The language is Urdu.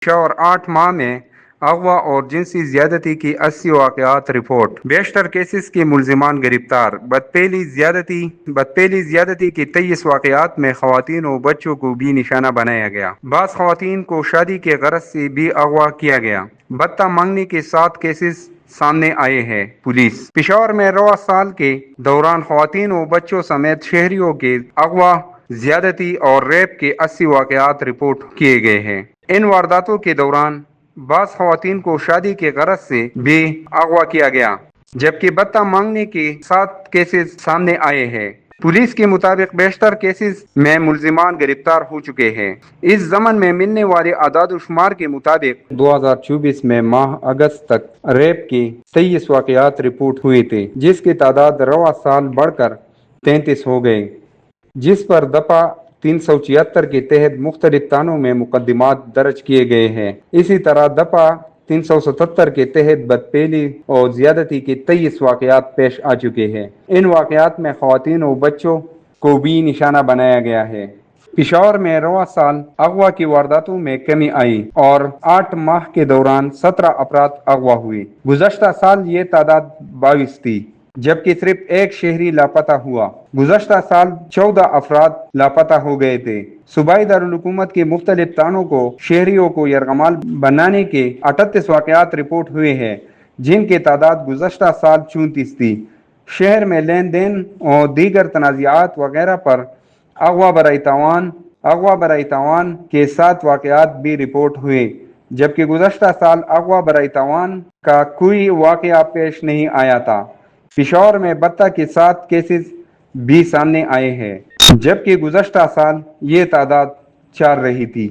اور 8 ماہ میں اغوا اور جنسی زیادتی کی 80 واقعات رپورٹ، بیشتر کیسز کے ملزمان گرفتار۔ بدپیلی زیادتی کے 23 واقعات میں خواتین و بچوں کو بھی نشانہ بنایا گیا۔ بعض خواتین کو شادی کے غرض سے بھی اغوا کیا گیا۔ بھتہ مانگنے کے 7 کیسز سامنے آئے ہیں۔ پولیس پشاور میں رواں سال کے دوران خواتین و بچوں سمیت شہریوں کے اغوا، زیادتی اور ریپ کے 80 واقعات رپورٹ کیے گئے ہیں۔ ان وارداتوں کے دوران بعض خواتین کو شادی کے غرض سے بھی اغوا کیا گیا، جبکہ بھتہ مانگنے کے 7 کیسز سامنے آئے ہیں۔ پولیس کے مطابق بیشتر کیسز میں ملزمان گرفتار ہو چکے ہیں۔ اس ضمن میں ملنے والے اعداد و شمار کے مطابق 2024 میں ماہ اگست تک ریپ کے 23 واقعات رپورٹ ہوئے تھے، جس کی تعداد رواں سال بڑھ کر 33 ہو گئی، جس پر دفعہ 376 کے تحت مختلف تھانوں میں مقدمات درج کیے گئے ہیں۔ اسی طرح دفعہ 377 کے تحت بدپیلی اور زیادتی کے 23 واقعات پیش آ چکے ہیں۔ ان واقعات میں خواتین و بچوں کو بھی نشانہ بنایا گیا ہے۔ پشاور میں رواں سال اغوا کی وارداتوں میں کمی آئی اور 8 ماہ کے دوران 17 افراد اغوا ہوئے۔ گزشتہ سال یہ تعداد 22 تھی، جبکہ صرف ایک شہری لاپتہ ہوا۔ گزشتہ سال 14 افراد لاپتہ ہو گئے تھے۔ صوبائی دارالحکومت کے مختلف تھانوں کو شہریوں کو یرغمال بنانے کے 38 واقعات رپورٹ ہوئے ہیں، جن کی تعداد گزشتہ سال 34 تھی۔ شہر میں لین دین اور دیگر تنازعات وغیرہ پر اغوا برائے تاوان کے 7 واقعات بھی رپورٹ ہوئے، جبکہ گزشتہ سال اغوا برائے تاوان کا کوئی واقعہ پیش نہیں آیا تھا۔ پشاور میں بھتہ کے 7 کیسز بھی سامنے آئے ہیں، جبکہ گزشتہ سال یہ تعداد 4 رہی تھی۔